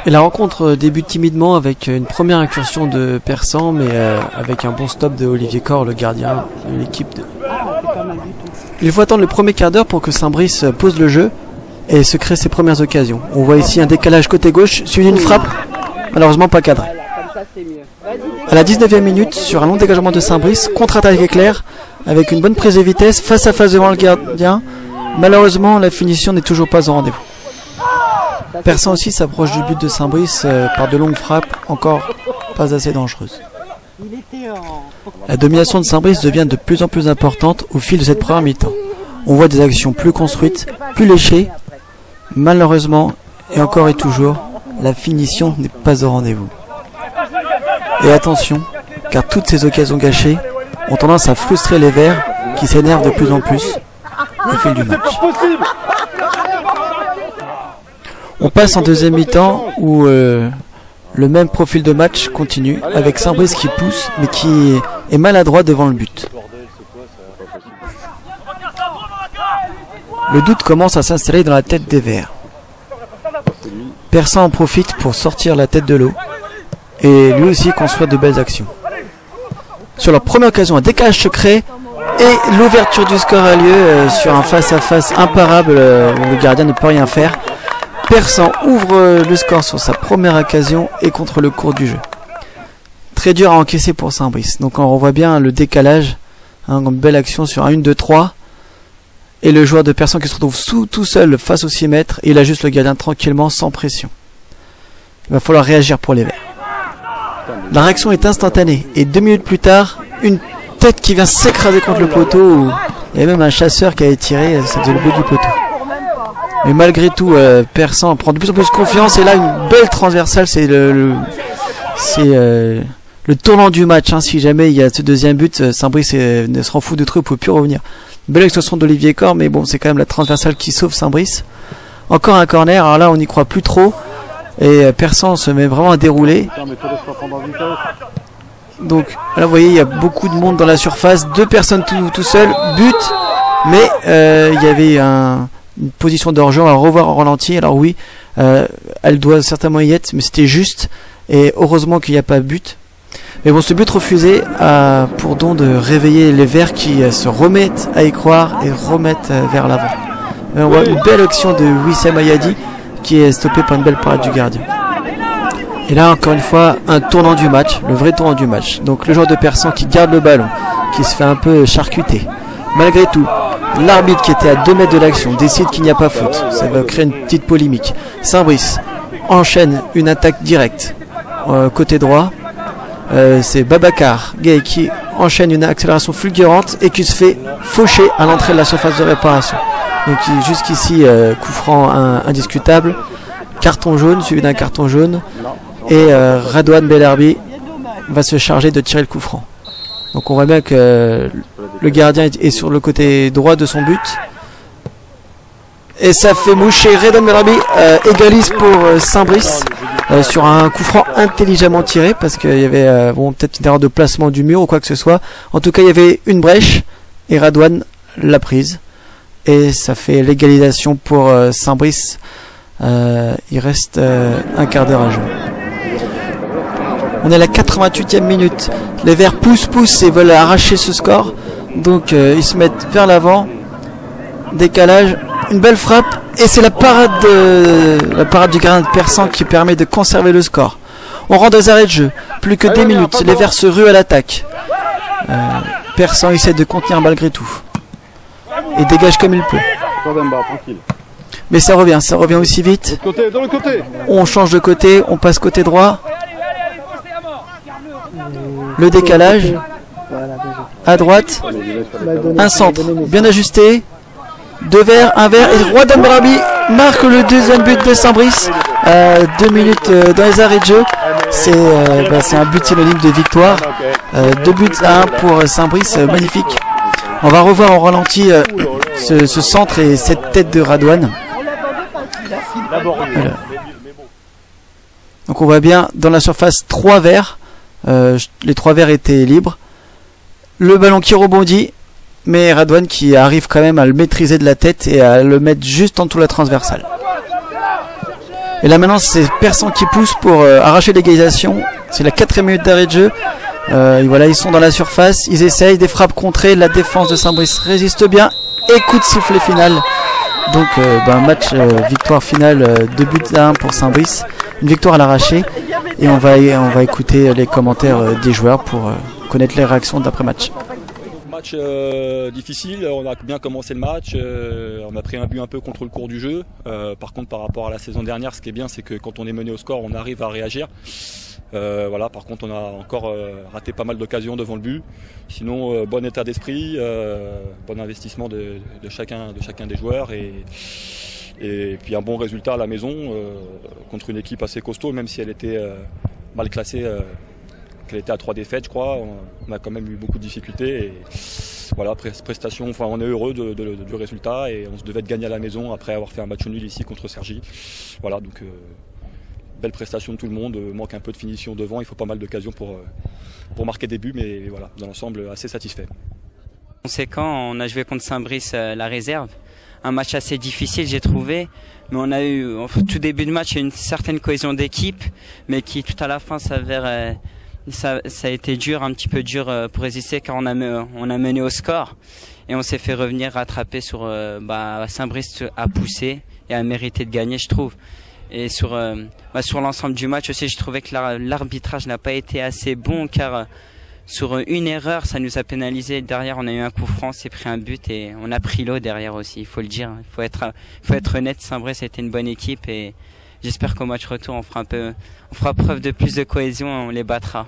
Et la rencontre débute timidement avec une première incursion de Persan, mais avec un bon stop de Olivier Corr, le gardien de l'équipe. Il faut attendre le premier quart d'heure pour que Saint-Brice pose le jeu et se crée ses premières occasions. On voit ici un décalage côté gauche, suivi d'une frappe, malheureusement pas cadrée. À la 19e minute, sur un long dégagement de Saint-Brice, contre-attaque éclair, avec une bonne prise de vitesse, face à face devant le gardien. Malheureusement, la finition n'est toujours pas au rendez-vous. Persan aussi s'approche du but de Saint-Brice par de longues frappes, encore pas assez dangereuses. La domination de Saint-Brice devient de plus en plus importante au fil de cette première mi-temps. On voit des actions plus construites, plus léchées. Malheureusement, et encore et toujours, la finition n'est pas au rendez-vous. Et attention, car toutes ces occasions gâchées ont tendance à frustrer les Verts qui s'énervent de plus en plus au fil du match. On passe en deuxième mi-temps où le même profil de match continue avec Saint-Brice qui pousse mais qui est maladroit devant le but. Le doute commence à s'installer dans la tête des Verts. Persan en profite pour sortir la tête de l'eau et lui aussi construire de belles actions. Sur leur première occasion, un décalage se crée et l'ouverture du score a lieu sur un face-à-face imparable où le gardien ne peut rien faire. Persan ouvre le score sur sa première occasion et contre le cours du jeu. Très dur à encaisser pour Saint-Brice. Donc on revoit bien le décalage, une belle action sur un 1-2-3. Et le joueur de Persan qui se retrouve tout seul face au 6 mètres. Et il ajuste le gardien tranquillement, sans pression. Il va falloir réagir pour les Verts. La réaction est instantanée. Et 2 minutes plus tard, une tête qui vient s'écraser contre le poteau. Il y a même un chasseur qui a tiré, ça faisait le bout du poteau. Mais malgré tout, Persan prend de plus en plus confiance. Et là, une belle transversale. C'est le tournant du match. Hein. Si jamais il y a ce deuxième but, Saint-Brice ne se rend fou de trucs, ne peut plus revenir. Belle extension d'Olivier Corr, mais bon, c'est quand même la transversale qui sauve Saint-Brice. Encore un corner. Alors là, on n'y croit plus trop. Et Persan se met vraiment à dérouler. Donc là, vous voyez, il y a beaucoup de monde dans la surface. 2 personnes tout seules. But. Mais il y avait une position d'hors-jeu, on va revoir en ralenti. Alors oui, elle doit certainement y être, mais c'était juste. Et heureusement qu'il n'y a pas de but. Mais bon, ce but refusé a pour don de réveiller les Verts qui se remettent à y croire et remettent vers l'avant. On voit une belle action de Wissam Ayadi qui est stoppée par une belle parade du gardien. Et là, encore une fois, un tournant du match, le vrai tournant du match. Donc le joueur de Persan qui garde le ballon, qui se fait un peu charcuter. Malgré tout, l'arbitre qui était à 2 mètres de l'action décide qu'il n'y a pas faute. Ça va créer une petite polémique. Saint-Brice enchaîne une attaque directe côté droit. C'est Babacar Gueye qui enchaîne une accélération fulgurante et qui se fait faucher à l'entrée de la surface de réparation. Donc jusqu'ici, coup franc indiscutable. Carton jaune suivi d'un carton jaune. Et Radouane Belherbi va se charger de tirer le coup franc. Donc on voit bien que le gardien est sur le côté droit de son but. Et ça fait moucher. Radouane Belherbi égalise pour Saint-Brice sur un coup franc intelligemment tiré, parce qu'il y avait peut-être une erreur de placement du mur ou quoi que ce soit. En tout cas, il y avait une brèche et Radouane l'a prise. Et ça fait l'égalisation pour Saint-Brice. Il reste un quart d'heure à jouer. On est à la 88e minute. Les Verts poussent et veulent arracher ce score. Donc ils se mettent vers l'avant. Décalage. Une belle frappe. Et c'est la parade du gardien de Persan qui permet de conserver le score. On rentre aux arrêts de jeu. Plus que 10 minutes. Les Verts se ruent à l'attaque. Persan essaie de contenir malgré tout. Et dégage comme il peut. Mais ça revient aussi vite. On change de côté. On passe côté droit. Le décalage à droite, un centre bien ajusté, 2 Verts, un Vert, et Radouane Belherbi marque le deuxième but de Saint-Brice. 2 minutes dans les arrêts de jeu. C'est un but synonyme de victoire. 2 buts à 1 pour Saint-Brice, magnifique. On va revoir en ralenti ce centre et cette tête de Radouane. Voilà. Donc on voit bien dans la surface 3 Verts. Les 3 Verts étaient libres. Le ballon qui rebondit, mais Radouane qui arrive quand même à le maîtriser de la tête et à le mettre juste en dessous de la transversale. Et là maintenant c'est Persan qui pousse pour arracher l'égalisation. C'est la 4e minute d'arrêt de jeu. Et voilà, ils sont dans la surface, ils essayent des frappes contrées, la défense de Saint-Brice résiste bien. Et coup de sifflet final. Donc match victoire finale 2 buts à 1 pour Saint-Brice. Une victoire à l'arraché. Et on va écouter les commentaires des joueurs pour connaître les réactions d'après-match. Match difficile, on a bien commencé le match, on a pris un but un peu contre le cours du jeu. Par contre, par rapport à la saison dernière, ce qui est bien, c'est que quand on est mené au score, on arrive à réagir. Voilà, par contre, on a encore raté pas mal d'occasions devant le but. Sinon, bon état d'esprit, bon investissement de chacun des joueurs et puis un bon résultat à la maison contre une équipe assez costaud, même si elle était mal classée. Qu'elle était à 3 défaites, je crois. On a quand même eu beaucoup de difficultés. Et voilà, prestation, enfin, on est heureux du résultat et on se devait de gagner à la maison après avoir fait un match nul ici contre Cergy. Voilà, donc belle prestation de tout le monde. Manque un peu de finition devant. Il faut pas mal d'occasions pour marquer des buts, mais voilà, dans l'ensemble, assez satisfait. Conséquent, on a joué contre Saint-Brice la réserve. Un match assez difficile, j'ai trouvé. Mais on a eu, au tout début de match, une certaine cohésion d'équipe, mais qui tout à la fin s'avère. Ça a été dur, un petit peu dur pour résister car on a mené au score et on s'est fait revenir rattraper sur Saint-Brice a poussé et a mérité de gagner, je trouve. Et sur l'ensemble du match aussi, je trouvais que l'arbitrage n'a pas été assez bon car sur une erreur, ça nous a pénalisé. Derrière, on a eu un coup franc, s'est pris un but et on a pris l'eau derrière aussi. Il faut le dire, il faut être honnête. Saint-Brice a été une bonne équipe et j'espère qu'au match retour, on fera preuve de plus de cohésion et on les battra.